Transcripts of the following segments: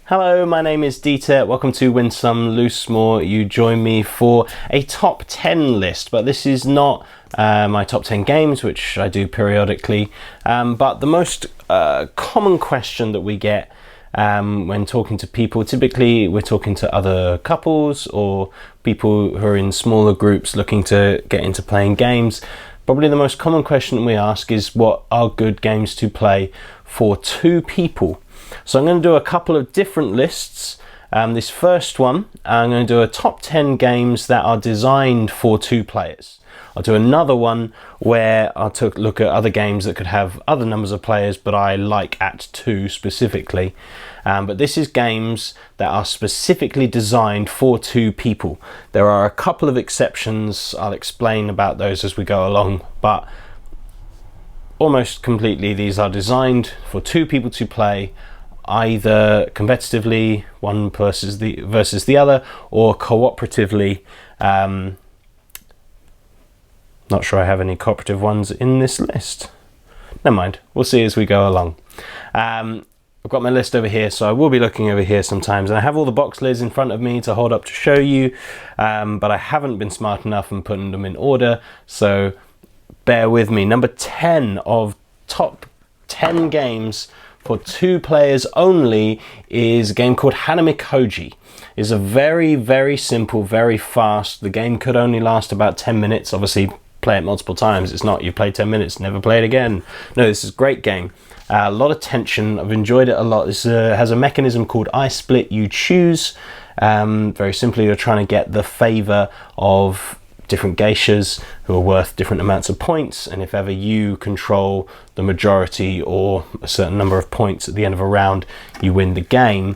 Hello, my name is Dieter. Welcome to Win Some Loosemore. You join me for a top 10 list, but this is not my top 10 games, which I do periodically, but the most common question that we get when talking to people, typically we're talking to other couples or people who are in smaller groups looking to get into playing games. Probably the most common question we ask is, what are good games to play for two people? So I'm going to do a couple of different lists. This first one, I'm going to do a top 10 games that are designed for two players. I'll do another one where I'll look at other games that could have other numbers of players, but I like at two specifically. But this is games that are specifically designed for two people. There are a couple of exceptions. I'll explain about those as we go along, but almost completely these are designed for two people to play, either competitively, one versus the other, or cooperatively. Not sure I have any cooperative ones in this list. Never mind, we'll see as we go along. I've got my list over here, so I will be looking over here sometimes, and I have all the box lids in front of me to hold up to show you, but I haven't been smart enough in putting them in order, so bear with me. Number 10 of top 10 games for two players only is a game called Hanamikoji. It's a very, very simple, very fast. The game could only last about 10 minutes. Obviously, play it multiple times. It's not you play 10 minutes, never play it again. No, this is a great game. A lot of tension. I've enjoyed it a lot. This has a mechanism called I Split, You Choose. Very simply, you're trying to get the favor of different geishas who are worth different amounts of points, and if ever you control the majority or a certain number of points at the end of a round, you win the game.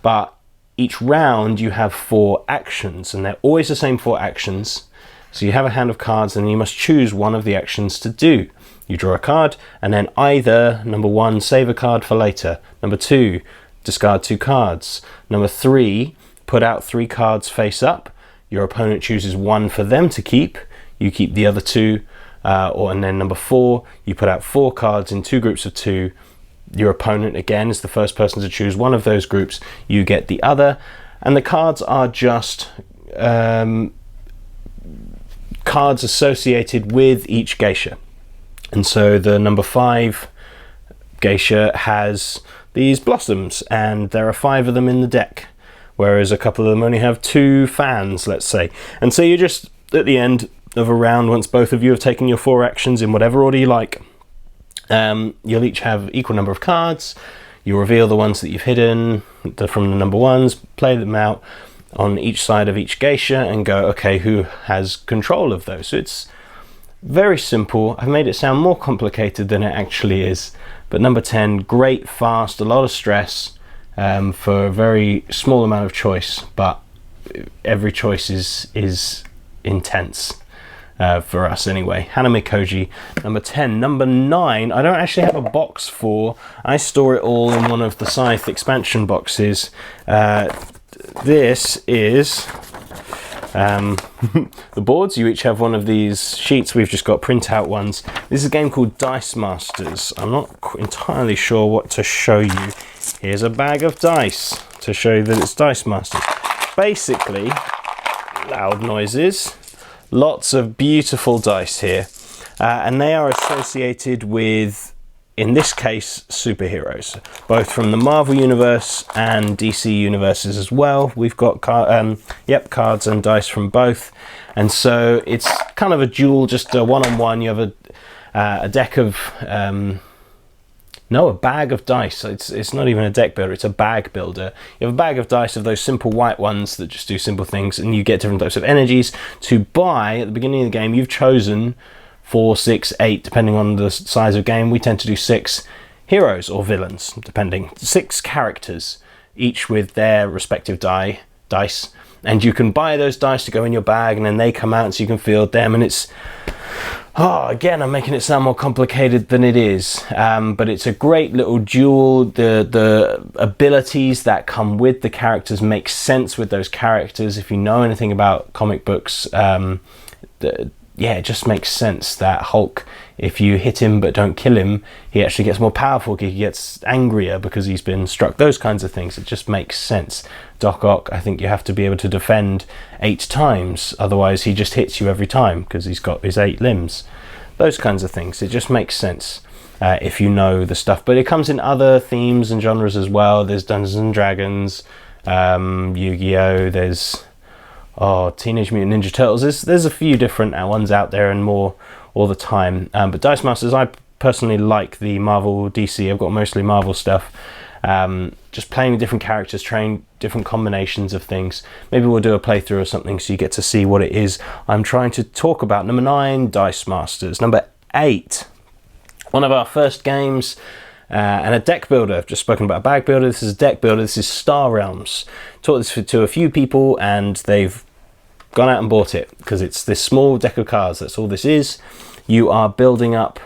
But each round you have 4 actions, and they're always the same 4 actions. So you have a hand of cards and you must choose one of the actions to do. You draw a card, and then either number 1, save a card for later, number 2, discard 2 cards, number 3, put out 3 cards face up. Your opponent chooses 1 for them to keep, you keep the other 2, and then number 4, you put out 4 cards in 2 groups of 2. Your opponent again is the first person to choose one of those groups, you get the other, and the cards are just cards associated with each geisha. And so the number 5 geisha has these blossoms, and there are 5 of them in the deck, whereas a couple of them only have 2 fans, let's say. And so you're just at the end of a round, once both of you have taken your 4 actions in whatever order you like, you'll each have equal number of cards. You reveal the ones that you've hidden from the number 1s, play them out on each side of each geisha and go, okay, who has control of those? So it's very simple. I've made it sound more complicated than it actually is. But number 10, great, fast, a lot of stress, for a very small amount of choice, but every choice is intense, for us anyway. Hanamikoji, number 10. Number 9, I don't actually have a box for. I store it all in one of the Scythe expansion boxes. This is the boards. You each have one of these sheets. We've just got printout ones. This is a game called Dice Masters. I'm not entirely sure what to show you. Here's a bag of dice to show you that it's Dice Masters. Basically, loud noises, lots of beautiful dice here, and they are associated with, in this case, superheroes, both from the Marvel universe and DC universes as well. We've got cards and dice from both, and so it's kind of a duel, just a one-on-one. You have a deck of a bag of dice. It's not even a deck builder, it's a bag builder. You have a bag of dice of those simple white ones that just do simple things, and you get different types of energies to buy. At the beginning of the game, you've chosen 4, 6, 8, depending on the size of game. We tend to do 6 heroes or villains, depending. 6 characters, each with their respective dice. And you can buy those dice to go in your bag, and then they come out so you can field them. And it's, again, I'm making it sound more complicated than it is. But it's a great little duel. The abilities that come with the characters make sense with those characters. If you know anything about comic books, it just makes sense that Hulk if you hit him but don't kill him, he actually gets more powerful, he gets angrier because he's been struck, those kinds of things. It just makes sense. Doc Ock, I think you have to be able to defend 8 times, otherwise he just hits you every time because he's got his 8 limbs. Those kinds of things, it just makes sense if you know the stuff. But it comes in other themes and genres as well. There's Dungeons and Dragons, Yu-Gi-Oh, there's Teenage Mutant Ninja Turtles. There's a few different ones out there and more all the time. But Dice Masters, I personally like the Marvel DC. I've got mostly Marvel stuff. Just playing different characters, trying different combinations of things. Maybe we'll do a playthrough or something so you get to see what it is I'm trying to talk about. Number 9, Dice Masters. Number 8, one of our first games, and a deck builder. I've just spoken about a bag builder. This is a deck builder. This is Star Realms. Taught this to a few people and they've gone out and bought it because it's this small deck of cards. That's all this is. You are building up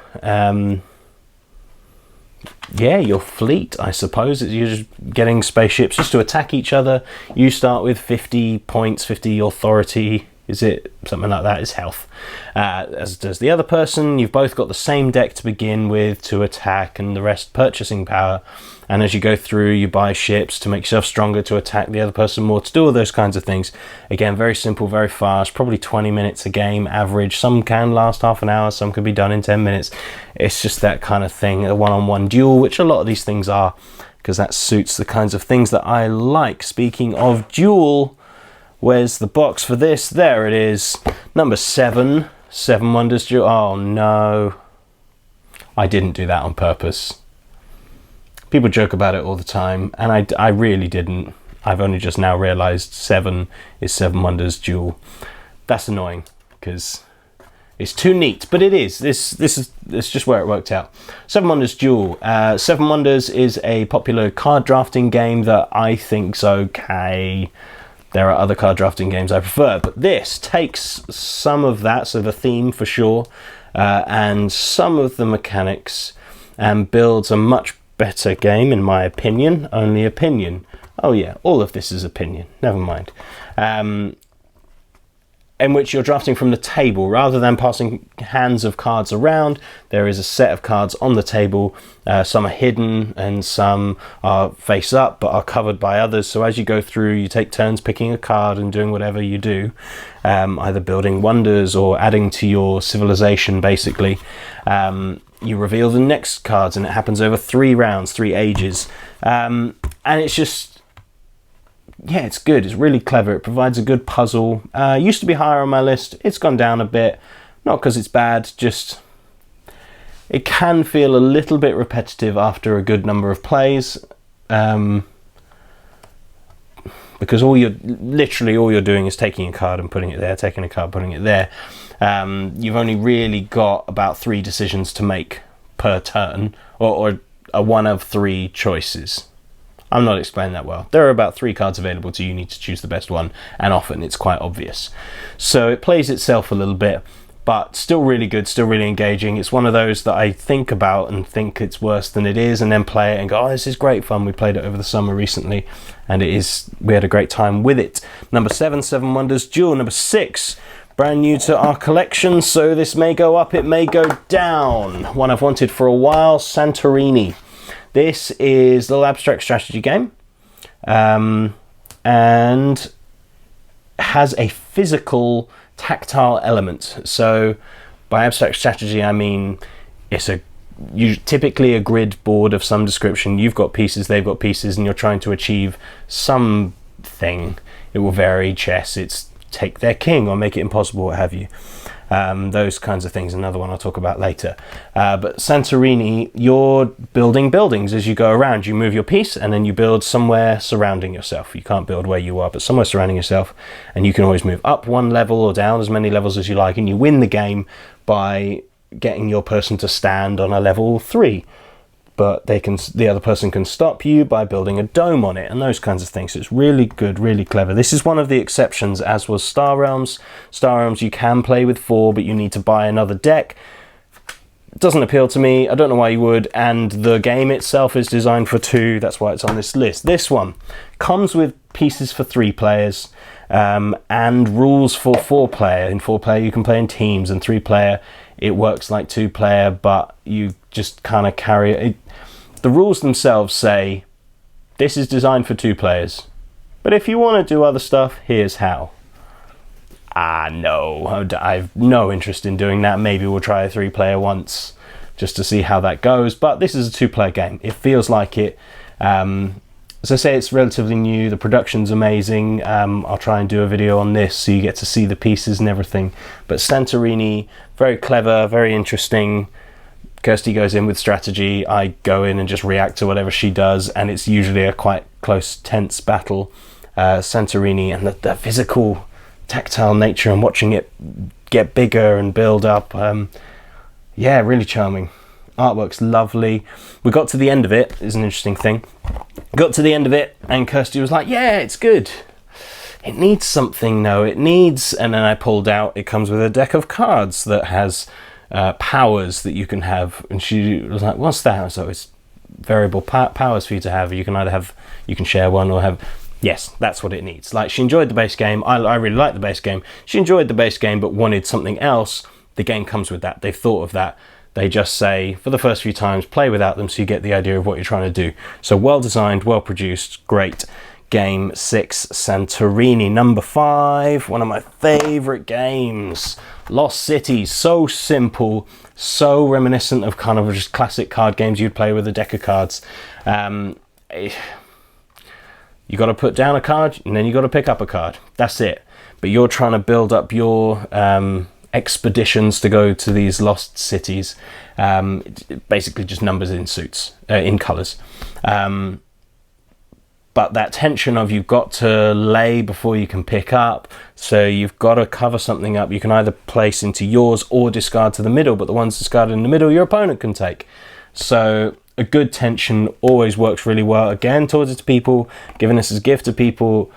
your fleet, I suppose. You're just getting spaceships just to attack each other. You start with 50 points, 50 authority, is it? Something like that is health. As does the other person. You've both got the same deck to begin with to attack, and the rest purchasing power. And as you go through, you buy ships to make yourself stronger, to attack the other person more, to do all those kinds of things. Again, very simple, very fast, probably 20 minutes a game average. Some can last half an hour, some can be done in 10 minutes. It's just that kind of thing, a one-on-one duel, which a lot of these things are, because that suits the kinds of things that I like. Speaking of duel, where's the box for this? There it is. Number 7, Seven Wonders Duel. Oh no, I didn't do that on purpose. People joke about it all the time, and I really didn't. I've only just now realised 7 is Seven Wonders Duel. That's annoying because it's too neat, but it is. This is just where it worked out. Seven Wonders Duel. Seven Wonders is a popular card drafting game that I think's okay. There are other card drafting games I prefer, but this takes some of that, so the theme for sure, and some of the mechanics, and builds a much better game, in my opinion. Only opinion. Oh yeah, all of this is opinion. Never mind. In which you're drafting from the table rather than passing hands of cards around. There is a set of cards on the table. Some are hidden and some are face up but are covered by others. So as you go through, you take turns picking a card and doing whatever you do, either building wonders or adding to your civilization, basically. You reveal the next cards, and it happens over 3 rounds, 3 ages. And it's just, yeah, it's good. It's really clever. It provides a good puzzle. Used to be higher on my list. It's gone down a bit. Not because it's bad, just it can feel a little bit repetitive after a good number of plays. Because literally all you're doing is taking a card and putting it there, taking a card, putting it there. You've only really got about 3 decisions to make per turn, or a one of 3 choices. I'm not explaining that well. There are about 3 cards available to you. You need to choose the best one, and often it's quite obvious. So it plays itself a little bit, but still really good, still really engaging. It's one of those that I think about and think it's worse than it is, and then play it and go, oh, this is great fun. We played it over the summer recently, and we had a great time with it. Number 7, Seven Wonders Duel. Number 6, brand new to our collection, so this may go up, it may go down. One I've wanted for a while, Santorini. This is a little abstract strategy game, and has a physical, tactile element. So by abstract strategy, I mean it's typically a grid board of some description. You've got pieces, they've got pieces, and you're trying to achieve something. It will vary. Chess, it's take their king or make it impossible, what have you. Those kinds of things, another one I'll talk about later. But Santorini, you're building buildings as you go around. You move your piece and then you build somewhere surrounding yourself. You can't build where you are, but somewhere surrounding yourself, and you can always move up 1 level or down as many levels as you like, and you win the game by getting your person to stand on a level 3. But the other person can stop you by building a dome on it, and those kinds of things. So it's really good, really clever. This is one of the exceptions, as was Star Realms. Star Realms you can play with 4, but you need to buy another deck. It doesn't appeal to me. I don't know why you would, and the game itself is designed for 2. That's why it's on this list. This one comes with pieces for 3 players, and rules for 4 player. In 4 player you can play in teams, and 3 player it works like 2-player, but you just kind of carry it. The rules themselves say this is designed for 2 players, but if you want to do other stuff, here's how. No, I've no interest in doing that. Maybe we'll try a 3-player once just to see how that goes, but this is a 2-player game. It feels like it. As I say, it's relatively new. The production's amazing. I'll try and do a video on this so you get to see the pieces and everything. But Santorini, very clever, very interesting. Kirsty goes in with strategy. I go in and just react to whatever she does, and it's usually a quite close, tense battle. Santorini and the physical, tactile nature and watching it get bigger and build up. Yeah, really charming. Artwork's lovely. We got to the end of it, is an interesting thing. Got to the end of it and Kirsty was like, yeah, it's good. It needs something though, it needs, and then I pulled out, it comes with a deck of cards that has powers that you can have, and she was like, what's that? So it's variable powers for you to have. You can either have, you can share one or have, yes, that's what it needs. Like, she enjoyed the base game, I really liked the base game, she enjoyed the base game but wanted something else. The game comes with that, they've thought of that. They just say, for the first few times, play without them so you get the idea of what you're trying to do. So well designed, well produced, great. Game 6, Santorini. Number 5, one of my favorite games. Lost Cities, so simple, so reminiscent of kind of just classic card games you'd play with a deck of cards. You got to put down a card and then you got to pick up a card. That's it. But you're trying to build up your expeditions to go to these lost cities. Basically just numbers in suits, in colors. But that tension of you've got to lay before you can pick up, so you've got to cover something up. You can either place into yours or discard to the middle, but the ones discarded in the middle your opponent can take. So a good tension always works really well. Again, towards it to people, giving this as a gift to people.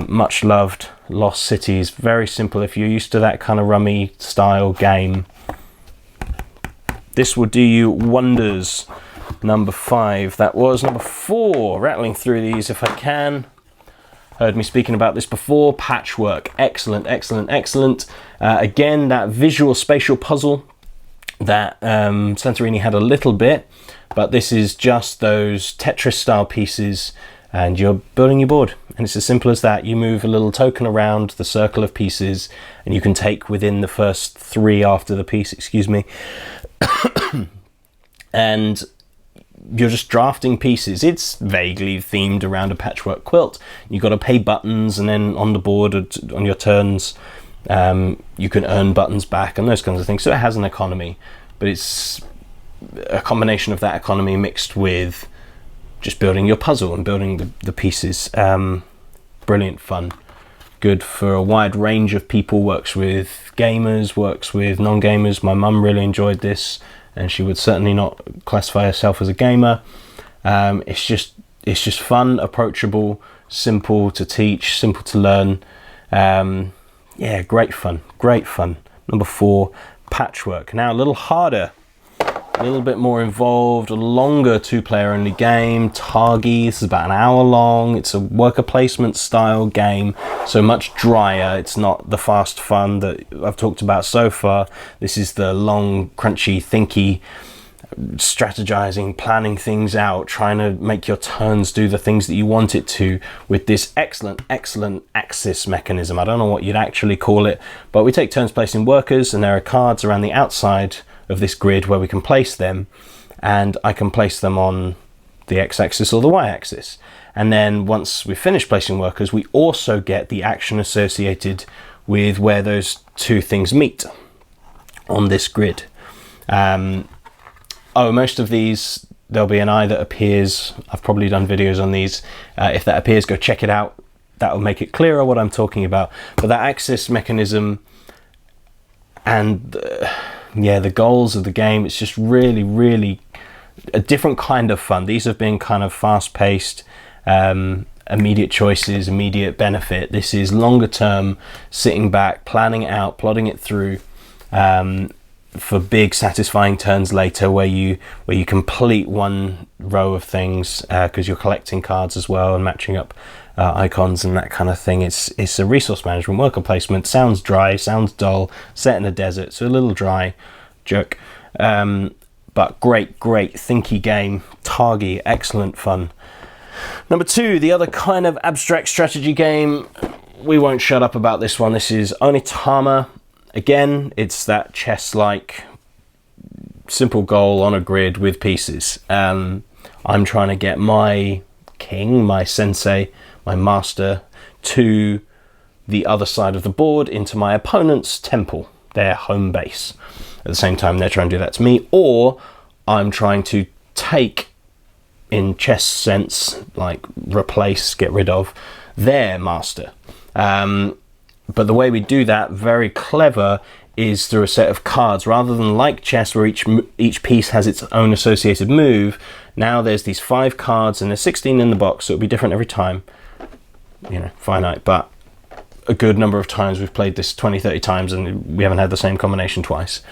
Much loved Lost Cities. Very simple if you're used to that kind of rummy style game. This will do you wonders. Number 5. That was number 4. Rattling through these if I can. Heard me speaking about this before. Patchwork. Excellent, excellent, excellent. Again, that visual spatial puzzle that Santorini had a little bit, but this is just those Tetris style pieces and you're building your board. And it's as simple as that. You move a little token around the circle of pieces and you can take within the first 3 after the piece, excuse me. And you're just drafting pieces. It's vaguely themed around a patchwork quilt. You've got to pay buttons, and then on the board on your turns you can earn buttons back and those kinds of things. So it has an economy, but it's a combination of that economy mixed with just building your puzzle and building the pieces. Brilliant fun. Good for a wide range of people. Works with gamers, works with non-gamers. My mum really enjoyed this, and she would certainly not classify herself as a gamer. It's just fun, approachable, simple to teach, simple to learn. Yeah, great fun, great fun. Number 4, Patchwork. Now a little harder, a little bit more involved, a longer 2-player only game. Targi, this is about an hour long. It's a worker placement style game, so much drier. It's not the fast fun that I've talked about so far. This is the long, crunchy, thinky, strategizing, planning things out, trying to make your turns do the things that you want it to with this excellent axis mechanism. I don't know what you'd actually call it, but we take turns placing workers, and there are cards around the outside of this grid where we can place them, and I can place them on the x-axis or the y-axis. And then once we've finished placing workers, we also get the action associated with where those 2 things meet on this grid. Most of these, there'll be an eye that appears. I've probably done videos on these. If that appears, go check it out. That'll make it clearer what I'm talking about. But that axis mechanism and the goals of the game, it's just really a different kind of fun. These have been kind of fast-paced, immediate choices, immediate benefit. This is longer term, sitting back, planning it out, plotting it through. for big satisfying turns later where you complete one row of things because you're collecting cards as well and matching up icons and that kind of thing. It's a resource management worker placement. Sounds dry, sounds dull, set in a desert, so a little dry jerk, but great thinky game. Targi, excellent fun. Number 2, the other kind of abstract strategy game. We won't shut up about this one. This is Onitama. Again, it's that chess-like simple goal on a grid with pieces. I'm trying to get my king, my sensei, my master, to the other side of the board into my opponent's temple, their home base. At the same time, they're trying to do that to me, or I'm trying to take, in chess sense, like replace, get rid of, their master. But the way we do that, very clever, is through a set of cards. Rather than like chess where each piece has its own associated move, now there's these 5 cards and there's 16 in the box, so it'll be different every time. You know, finite, but a good number of times. We've played this 20-30 times and we haven't had the same combination twice.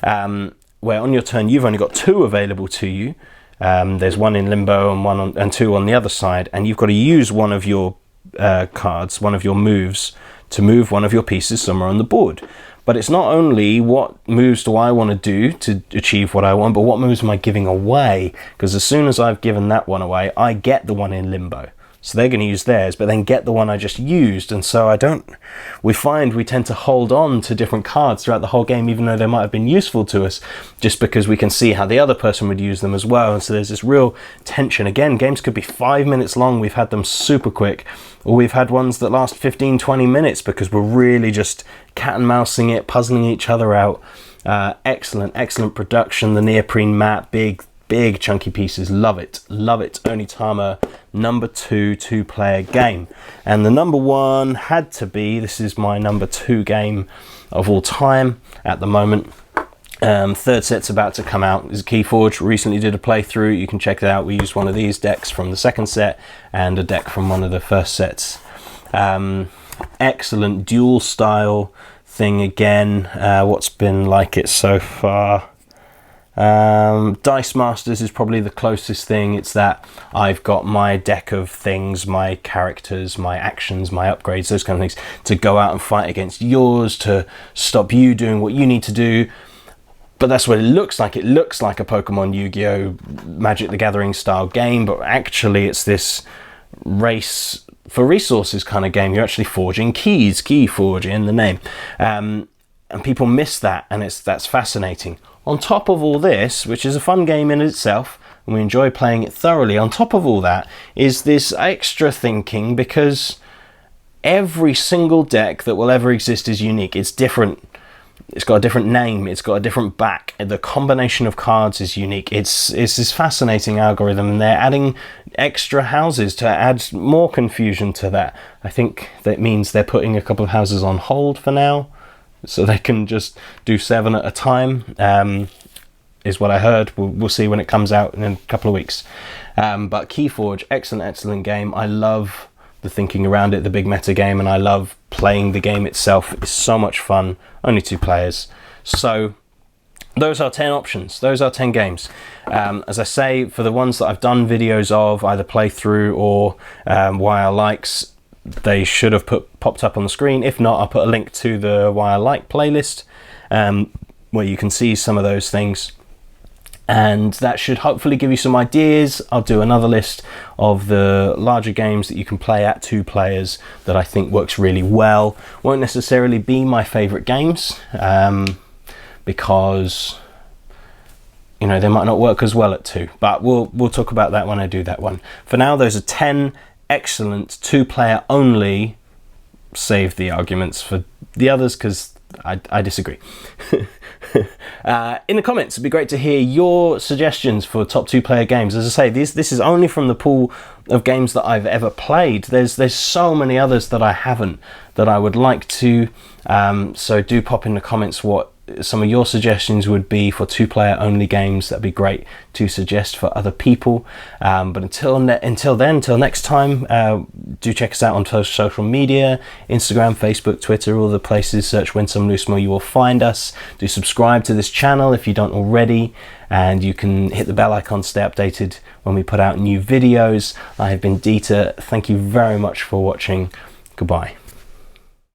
Where on your turn you've only got 2 available to you. There's 1 in limbo and 2 on the other side, and you've got to use one of your cards, one of your moves, to move one of your pieces somewhere on the board. But it's not only what moves do I want to do to achieve what I want, but what moves am I giving away? Because as soon as I've given that one away, I get the one in limbo. So they're going to use theirs, but then get the one I just used. And so we find we tend to hold on to different cards throughout the whole game, even though they might have been useful to us, just because we can see how the other person would use them as well. And so there's this real tension. Again, games could be 5 minutes long. We've had them super quick, or we've had ones that last 15-20 minutes because we're really just cat and mousing it, puzzling each other out. Excellent production. The neoprene mat, big chunky pieces. Love it. Onitama, number 2 2-player game. And the number 1 had to be, this is my number 2 game of all time at the moment. Third set's about to come out. Is Keyforge. Recently did a playthrough. You can check it out. We used one of these decks from the second set and a deck from one of the first sets. Excellent duel style thing again. What's been like it so far? Dice Masters is probably the closest thing. It's that I've got my deck of things, my characters, my actions, my upgrades, those kind of things, to go out and fight against yours, to stop you doing what you need to do. But that's what it looks like. It looks like a Pokemon, Yu-Gi-Oh, Magic the Gathering style game, but actually it's this race for resources kind of game. You're actually forging keys, Keyforge in the name. And people miss that, and that's fascinating. On top of all this, which is a fun game in itself, and we enjoy playing it thoroughly, on top of all that is this extra thinking, because every single deck that will ever exist is unique. It's different. It's got a different name. It's got a different back. The combination of cards is unique. It's this fascinating algorithm, and they're adding extra houses to add more confusion to that. I think that means they're putting a couple of houses on hold for now, so they can just do 7 at a time, is what I heard. We'll see when it comes out in a couple of weeks. But Keyforge, excellent game. I love the thinking around it, the big meta game, and I love playing the game itself. It's so much fun. Only 2 players. So those are 10 options. Those are 10 games. As I say, for the ones that I've done videos of, either playthrough or why I likes, they should have popped up on the screen. If not, I'll put a link to the Why I Like playlist, where you can see some of those things, and that should hopefully give you some ideas. I'll do another list of the larger games that you can play at 2 players that I think works really well. Won't necessarily be my favorite games, because you know, they might not work as well at 2, but we'll talk about that when I do that one. For now, those are 10 excellent 2-player only. Save the arguments for the others, because I disagree. In the comments, it'd be great to hear your suggestions for top 2-player games. As I say, this is only from the pool of games that I've ever played. There's so many others that I haven't, that I would like to. So do pop in the comments what some of your suggestions would be for 2-player only games, that'd be great to suggest for other people. But until next time, do check us out on social media, Instagram, Facebook, Twitter, all the places. Search Win Some Loosemore, you will find us. Do subscribe to this channel if you don't already, and you can hit the bell icon to stay updated when we put out new videos. I have been Dieter. Thank you very much for watching. Goodbye.